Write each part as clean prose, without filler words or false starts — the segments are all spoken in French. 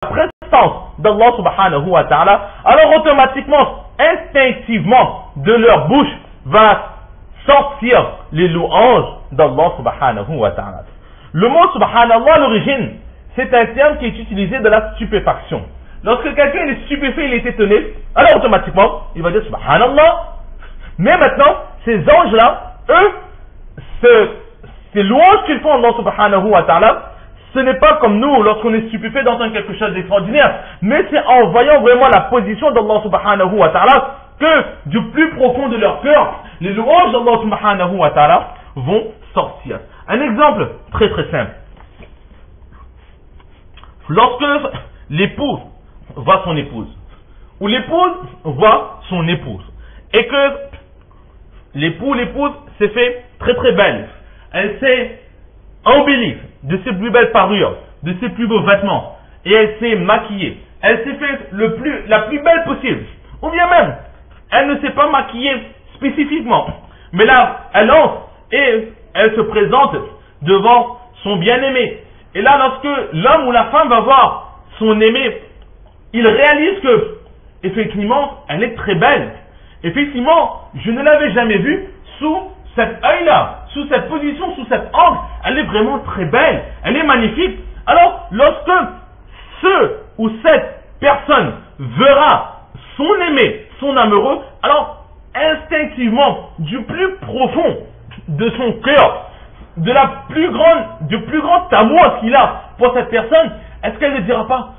prestance d'Allah subhanahu wa ta'ala, alors automatiquement, instinctivement, de leur bouche va sortir les louanges d'Allah subhanahu wa ta'ala. Le mot subhanallah à l'origine, c'est un terme qui est utilisé de la stupéfaction. Lorsque quelqu'un est stupéfait, il est étonné, alors automatiquement, il va dire subhanallah. Mais maintenant, ces anges-là, eux, ces louanges qu'ils font à Allah subhanahu wa ta'ala, ce n'est pas comme nous, lorsqu'on est stupéfait d'entendre quelque chose d'extraordinaire, mais c'est en voyant vraiment la position d'Allah subhanahu wa ta'ala que du plus profond de leur cœur, les louanges d'Allah subhanahu wa ta'ala vont sortir. Un exemple très très simple. Lorsque l'époux voit son épouse, ou l'épouse voit son épouse, et que l'épouse s'est fait très très belle, elle s'est embellie de ses plus belles parures, de ses plus beaux vêtements, et elle s'est maquillée, elle s'est fait la plus belle possible, ou bien même, elle ne s'est pas maquillée spécifiquement, mais là, elle entre et elle se présente devant son bien-aimé, et là, lorsque l'homme ou la femme va voir son aimé, il réalise que, effectivement, elle est très belle. Effectivement, je ne l'avais jamais vue sous cet œil-là, sous cette position, sous cet angle. Elle est vraiment très belle, elle est magnifique. Alors, lorsque ce ou cette personne verra son aimé, son amoureux, alors, instinctivement, du plus profond de son cœur, du plus grand amour qu'il a pour cette personne, est-ce qu'elle ne dira pas,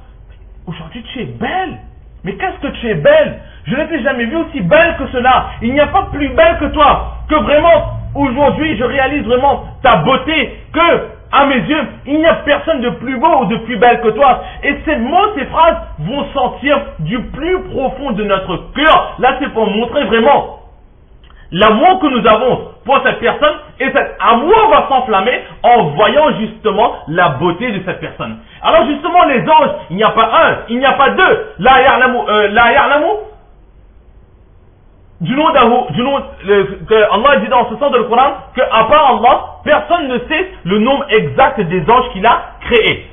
aujourd'hui tu es belle, mais qu'est-ce que tu es belle, je ne t'ai jamais vue aussi belle que cela, il n'y a pas plus belle que toi, que vraiment, aujourd'hui je réalise vraiment ta beauté, que, à mes yeux, il n'y a personne de plus beau ou de plus belle que toi, et ces mots, ces phrases vont sortir du plus profond de notre cœur, là c'est pour montrer vraiment l'amour que nous avons pour cette personne, et cet amour va s'enflammer en voyant justement la beauté de cette personne. Alors justement les anges, il n'y a pas un, il n'y a pas deux, la ya'lamu, que Allah dit dans ce sens de le Coran, que à part Allah, personne ne sait le nombre exact des anges qu'il a créés.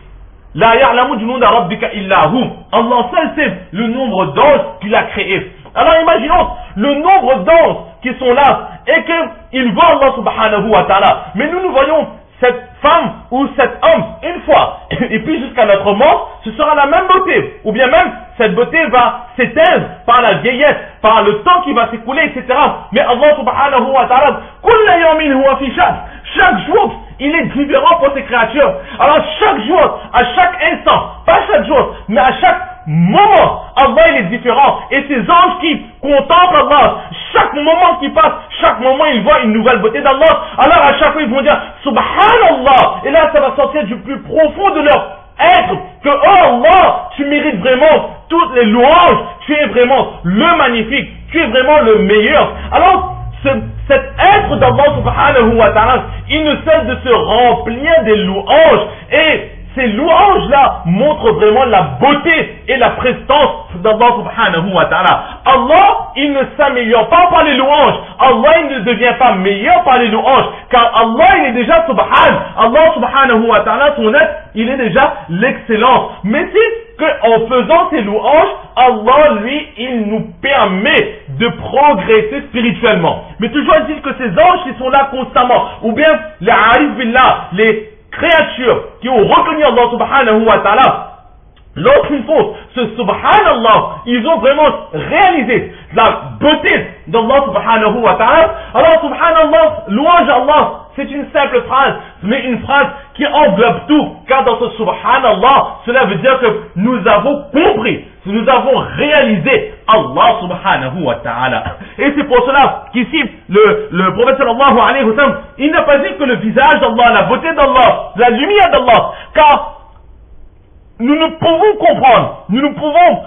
La ya'lamu junuda rabbika illa hu. Allah seul sait le nombre d'anges qu'il a créés. Alors imaginons le nombre d'anges qui sont là et qu'ils voient Allah subhanahu wa ta'ala. Mais nous voyons cette femme ou cet homme une fois et puis jusqu'à notre mort, ce sera la même beauté. Ou bien même cette beauté va s'éteindre par la vieillesse, par le temps qui va s'écouler, etc. Mais Allah subhanahu wa ta'ala, kulla yawmin huwa fi sha'n. Chaque jour, il est différent pour ses créatures. Alors chaque jour, à chaque instant, pas chaque jour, mais à chaque moment, Allah il est différent. Et ces anges qui contemplent Allah, chaque moment qui passe, chaque moment ils voient une nouvelle beauté d'Allah. Alors à chaque fois ils vont dire Subhanallah. Et là ça va sortir du plus profond de leur être que oh Allah, tu mérites vraiment toutes les louanges. Tu es vraiment le magnifique. Tu es vraiment le meilleur. Alors cet être d'Allah subhanahu wa ta'ala, il ne cesse de se remplir des louanges. Et ces louanges-là montrent vraiment la beauté et la prestance d'Allah subhanahu wa ta'ala. Allah, il ne s'améliore pas par les louanges. Allah, il ne devient pas meilleur par les louanges. Car Allah, il est déjà subhan. Allah subhanahu wa ta'ala, son être, il est déjà l'excellence. Mais c'est qu'en faisant ces louanges, Allah, lui, il nous permet de progresser spirituellement. Mais toujours est-il que ces anges qui sont là constamment, ou bien les arif billah, les créatures qui ont reconnu Allah subhanahu wa ta'ala, lorsqu'ils font ce subhanallah, ils ont vraiment réalisé la beauté d'Allah subhanahu wa ta'ala. Alors subhanallah, louange à Allah, c'est une simple phrase, mais une phrase qui englobe tout, car dans ce subhanallah, cela veut dire que nous avons compris, nous avons réalisé Allah subhanahu wa ta'ala. Et c'est pour cela qu'ici, le prophète sallallahu alayhi wa sallam, il n'a pas dit que le visage d'Allah, la beauté d'Allah, la lumière d'Allah, car nous ne pouvons comprendre, nous ne pouvons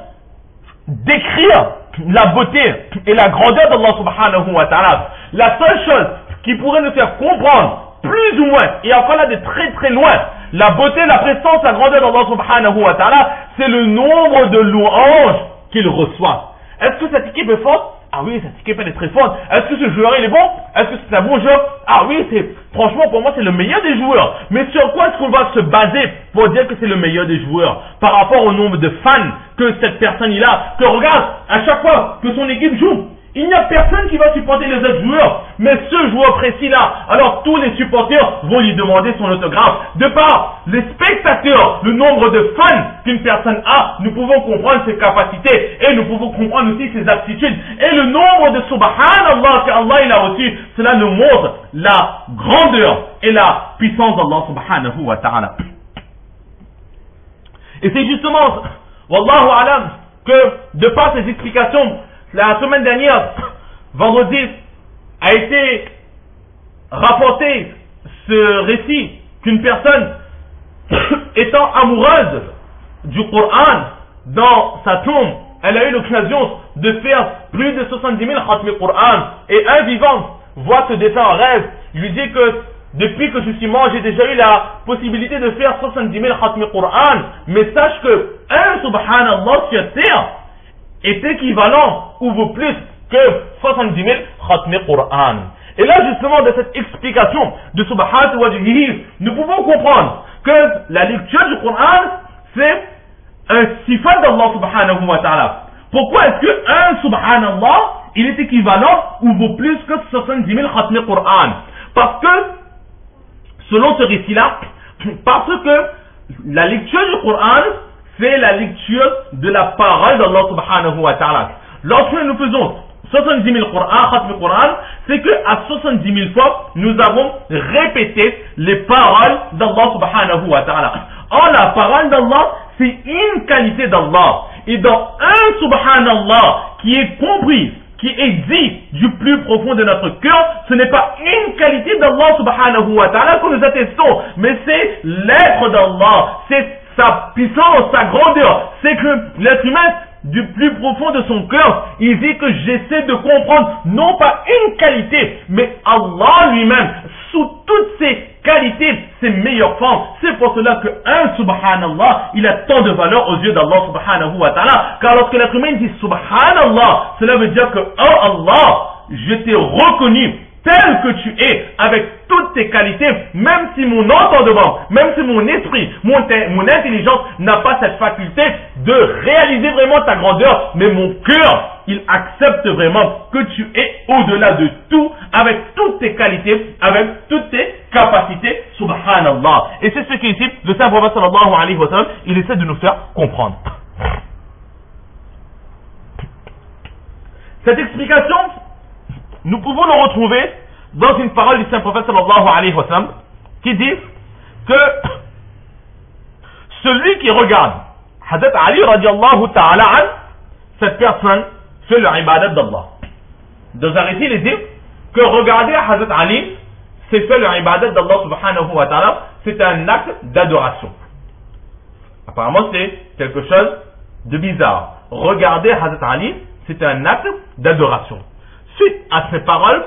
décrire la beauté et la grandeur d'Allah subhanahu wa ta'ala. La seule chose qui pourrait nous faire comprendre plus ou moins, et encore là de très très loin, la beauté, la présence, la grandeur d'Allah subhanahu wa ta'ala, c'est le nombre de louanges qu'il reçoit. Est-ce que cette équipe est forte? Ah oui, cette équipe elle est très forte. Est-ce que ce joueur il est bon? Est-ce que c'est un bon joueur? Ah oui, franchement pour moi c'est le meilleur des joueurs. Mais sur quoi est-ce qu'on va se baser pour dire que c'est le meilleur des joueurs? Par rapport au nombre de fans que cette personne il a. Que regarde, à chaque fois que son équipe joue, il n'y a personne qui va supporter les autres joueurs, mais ce joueur précis-là, alors tous les supporters vont lui demander son autographe. De par les spectateurs, le nombre de fans qu'une personne a, nous pouvons comprendre ses capacités et nous pouvons comprendre aussi ses aptitudes. Et le nombre de subhanallah qu'Allah il a reçu, cela nous montre la grandeur et la puissance d'Allah subhanahu wa ta'ala. Et c'est justement, wallahu alam, que de par ces explications, la semaine dernière, vendredi, a été rapporté ce récit qu'une personne étant amoureuse du Coran dans sa tombe, elle a eu l'occasion de faire plus de 70 000 khatmi Coran et un vivant voit ce dessin en rêve, il lui dit que depuis que je suis mort, j'ai déjà eu la possibilité de faire 70 000 khatmi Coran, mais sache que un subhanallah sur terre est équivalent ou vaut plus que 70 000 khatmi Qur'an. Et là, justement, de cette explication de Subhanallah wa Wajhihi, nous pouvons comprendre que la lecture du Qur'an, c'est un sifat d'Allah subhanahu wa ta'ala. Pourquoi est-ce qu'un Subhanallah, il est équivalent ou vaut plus que 70 000 khatmi Qur'an? Parce que, selon ce récit-là, parce que la lecture du Qur'an, c'est la lecture de la parole d'Allah subhanahu wa ta'ala. Lorsque nous faisons 70 000 khatmi Qur'an, c'est qu'à 70 000 fois, nous avons répété les paroles d'Allah subhanahu wa ta'ala. Or, la parole d'Allah, c'est une qualité d'Allah. Et dans un subhanallah qui est compris, qui est dit du plus profond de notre cœur, ce n'est pas une qualité d'Allah subhanahu wa ta'ala que nous attestons, mais c'est l'être d'Allah, c'est sa puissance, sa grandeur. C'est que l'être humain, du plus profond de son cœur, il dit que j'essaie de comprendre non pas une qualité, mais Allah lui-même, sous toutes ses qualités, ses meilleures formes. C'est pour cela qu'un subhanallah, il a tant de valeur aux yeux d'Allah subhanahu wa ta'ala. Car lorsque l'être humain dit subhanallah, cela veut dire que, oh Allah, je t'ai reconnu tel que tu es, avec toutes tes qualités, même si mon entendement, même si mon esprit, mon intelligence n'a pas cette faculté de réaliser vraiment ta grandeur, mais mon cœur, il accepte vraiment que tu es au-delà de tout, avec toutes tes qualités, avec toutes tes capacités, subhanallah. Et c'est ce qu'ici, le saint prophète sallallahu alayhi wa sallam, il essaie de nous faire comprendre. Cette explication, nous pouvons le retrouver dans une parole du saint prophète sallallahu alayhi wa sallam qui dit que celui qui regarde Hazrat Ali radiallahu ta'ala an, cette personne fait l'ibadat d'Allah. Dans un récit, il dit que regarder Hazrat Ali, c'est faire l'ibadat d'Allah subhanahu wa ta'ala, c'est un acte d'adoration. Apparemment, c'est quelque chose de bizarre. Regarder Hazrat Ali, c'est un acte d'adoration. Suite à ces paroles,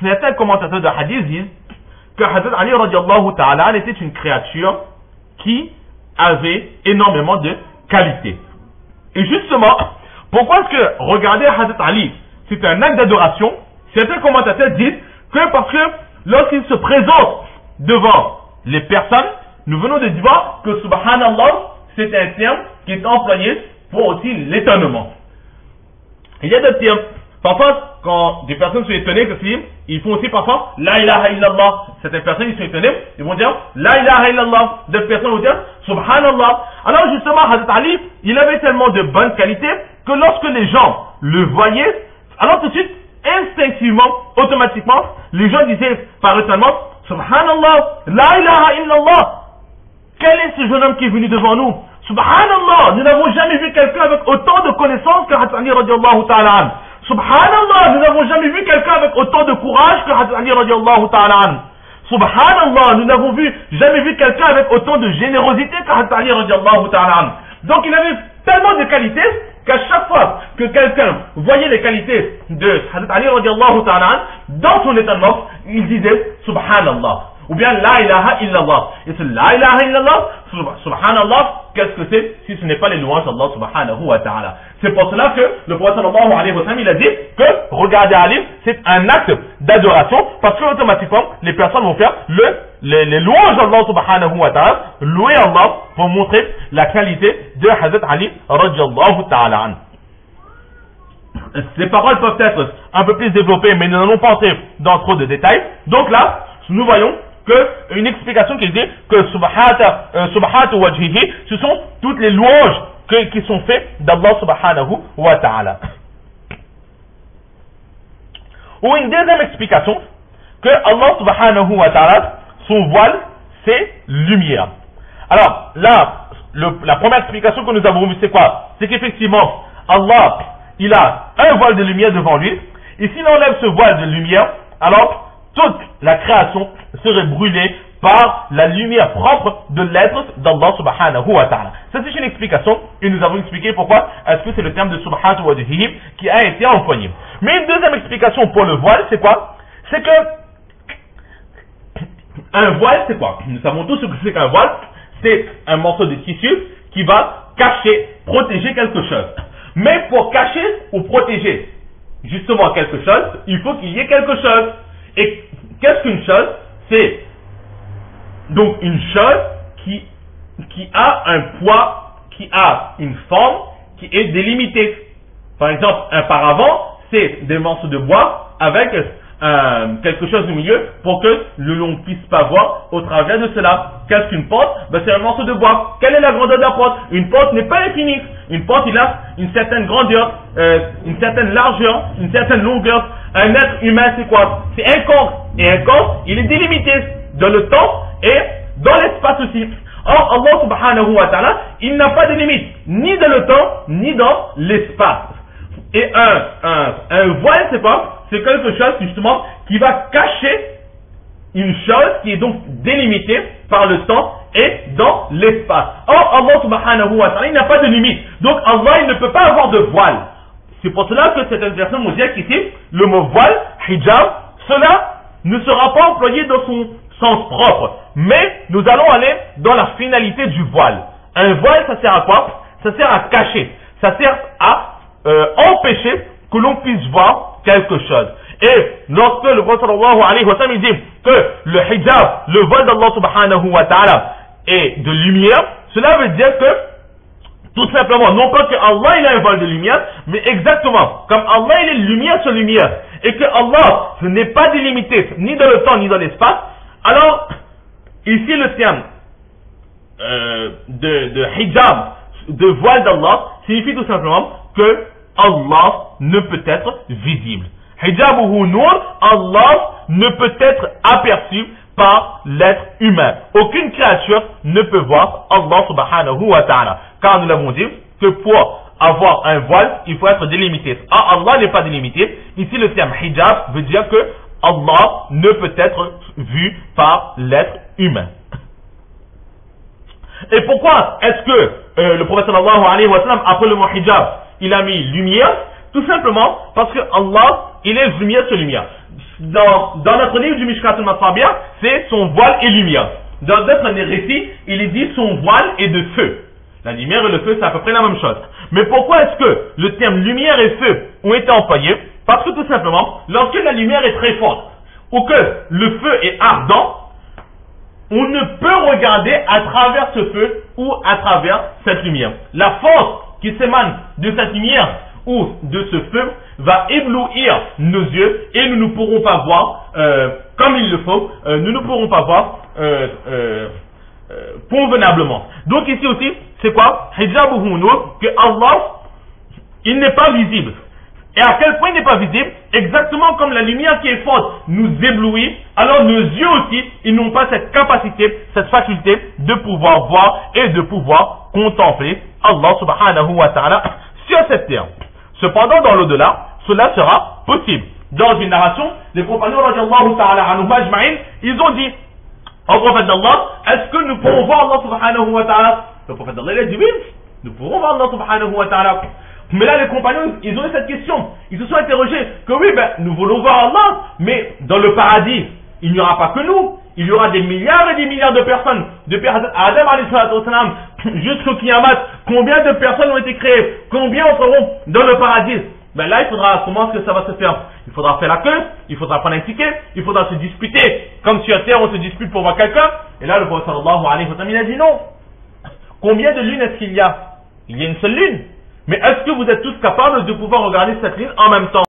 certains commentateurs de hadith disent que Hazrat Ali radiallahu ta'ala était une créature qui avait énormément de qualités. Et justement, pourquoi est-ce que regarder Hazrat Ali, c'est un acte d'adoration? Certains commentateurs disent que parce que lorsqu'il se présente devant les personnes, nous venons de dire que subhanallah, c'est un terme qui est employé pour aussi l'étonnement. Il y a d'autres termes. Parfois, quand des personnes sont étonnées, ils font aussi parfois La ilaha illallah. Certaines personnes, ils sont étonnées, ils vont dire La ilaha illallah. D'autres personnes vont dire Subhanallah. Alors justement, Hazrat Ali, il avait tellement de bonnes qualités que lorsque les gens le voyaient, alors tout de suite, instinctivement, automatiquement, les gens disaient par étonnement Subhanallah, La ilaha illallah. Quel est ce jeune homme qui est venu devant nous? Subhanallah, nous n'avons jamais vu quelqu'un avec autant de connaissances que Hazrat Ali radiallahu ta'ala an. Subhanallah, nous n'avons jamais vu quelqu'un avec autant de courage que Hazrat Ali radiallahu ta'ala an. Subhanallah, nous n'avons jamais vu quelqu'un avec autant de générosité que Hazrat Ali radiallahu ta'ala an. Donc il avait tellement de qualités qu'à chaque fois que quelqu'un voyait les qualités de Hazrat Ali radiallahu ta'ala an, dans son étonnement, il disait Subhanallah. Ou bien la ilaha illallah. Et ce la ilaha illallah, subhanallah, qu'est-ce que c'est si ce n'est pas les louanges d'Allah subhanahu wa ta'ala. C'est pour cela que le prophète sallallahu alayhi wa sallam, il a dit que regarder un livre, c'est un acte d'adoration, parce que automatiquement, les personnes vont faire les louanges d'Allah subhanahu wa ta'ala, louer Allah pour montrer la qualité de Hazrat Ali radiyallahu ta'ala anhu. Ces paroles peuvent être un peu plus développées, mais nous n'allons pas entrer dans trop de détails. Donc là, nous voyons que une explication qui dit que subhatu wajhihi, ce sont toutes les louanges qui sont faites d'Allah subhanahu wa ta'ala. Ou une deuxième explication, que Allah subhanahu wa ta'ala, son voile, c'est lumière. Alors là, la première explication que nous avons vue, c'est quoi? C'est qu'effectivement, Allah, il a un voile de lumière devant lui, et s'il enlève ce voile de lumière, alors toute la création serait brûlée par la lumière propre de l'être d'Allah subhanahu wa ta'ala. Ça c'est une explication, et nous avons expliqué pourquoi est-ce que c'est le terme de subhanahu wa ta'ala qui a été employé. Mais une deuxième explication pour le voile, c'est quoi? C'est que un voile, c'est quoi? Nous savons tous ce que c'est qu'un voile. C'est un morceau de tissu qui va cacher, protéger quelque chose. Mais pour cacher ou protéger justement quelque chose, il faut qu'il y ait quelque chose. Et qu'est-ce qu'une chose? C'est donc une chose qui a un poids, qui a une forme, qui est délimitée. Par exemple, un paravent, c'est des morceaux de bois avec quelque chose au milieu pour que l'on puisse pas voir au travers de cela. Qu'est-ce qu'une porte? C'est un morceau de bois. Quelle est la grandeur de la porte? Une porte n'est pas infinie. Une porte, il a une certaine grandeur, une certaine largeur, une certaine longueur. Un être humain, c'est quoi? C'est un corps. Et un corps, il est délimité dans le temps et dans l'espace aussi. Or, Allah subhanahu wa ta'ala, il n'a pas de limite, ni dans le temps, ni dans l'espace. Et un voile, c'est quoi? C'est quelque chose, justement, qui va cacher une chose qui est donc délimitée par le temps et dans l'espace. Or, Allah subhanahu wa ta'ala, il n'a pas de limite. Donc, Allah, il ne peut pas avoir de voile. C'est pour cela que cette version nous dit qu'ici, le mot voile, hijab, cela ne sera pas employé dans son sens propre. Mais, nous allons aller dans la finalité du voile. Un voile, ça sert à quoi? Ça sert à cacher. Ça sert à empêcher que l'on puisse voir quelque chose. Et lorsque le prophète sallallahu alayhi wa sallam dit que le hijab, le voile d'Allah subhanahu wa ta'ala est de lumière, cela veut dire que tout simplement, non pas que Allah il a un voile de lumière, mais exactement, comme Allah il est lumière sur lumière, et que Allah ce n'est pas délimité ni dans le temps ni dans l'espace, alors ici le terme de hijab, de voile d'Allah, signifie tout simplement que Allah ne peut être visible. Hijabuhu nur, Allah ne peut être aperçu par l'être humain. Aucune créature ne peut voir Allah subhanahu wa ta'ala. Car nous l'avons dit que pour avoir un voile, il faut être délimité. Ah, Allah n'est pas délimité. Ici, le terme hijab veut dire que Allah ne peut être vu par l'être humain. Et pourquoi est-ce que le prophète sallallahu alayhi wa sallam, après le mot hijab, il a mis lumière? Tout simplement parce que Allah, il est lumière sur lumière. Dans notre livre du Mishkat al-Masabir, c'est son voile et lumière. Dans d'autres récits, il est dit son voile est de feu. La lumière et le feu, c'est à peu près la même chose. Mais pourquoi est-ce que le terme lumière et feu ont été employés? Parce que tout simplement, lorsque la lumière est très forte, ou que le feu est ardent, on ne peut regarder à travers ce feu ou à travers cette lumière. La force qui s'émane de cette lumière ou de ce feu va éblouir nos yeux et nous ne pourrons pas voir comme il le faut, nous ne pourrons pas voir convenablement. Donc ici aussi, c'est quoi? Hijabuhu nur, que Allah, il n'est pas visible. Et à quel point il n'est pas visible? Exactement comme la lumière qui est forte nous éblouit, alors nos yeux aussi, ils n'ont pas cette capacité, cette faculté de pouvoir voir et de pouvoir contempler Allah subhanahu wa ta'ala sur cette terre. Cependant, dans l'au-delà, cela sera possible. Dans une narration, les compagnons radiallahu ta'ala anhum ajma'in, ils ont dit au prophète d'Allah, est-ce que nous pourrons voir Allah subhanahu wa ta'ala? Le prophète d'Allah, il a dit oui, nous pourrons voir Allah subhanahu wa ta'ala. Mais là, les compagnons, ils ont eu cette question. Ils se sont interrogés que oui, nous voulons voir Allah, mais dans le paradis, il n'y aura pas que nous. il y aura des milliards et des milliards de personnes, depuis Adam jusqu'au Kiyamat. Combien de personnes ont été créées? Combien entreront dans le paradis? Ben là, il faudra, comment est-ce que ça va se faire? Il faudra faire la queue, il faudra prendre un ticket, il faudra se disputer. Comme sur terre, on se dispute pour voir quelqu'un. Et là, le prophète sallallahu alayhi wa sallam, il a dit non. Combien de lunes est-ce qu'il y a? Il y a une seule lune. Mais est-ce que vous êtes tous capables de pouvoir regarder cette lune en même temps?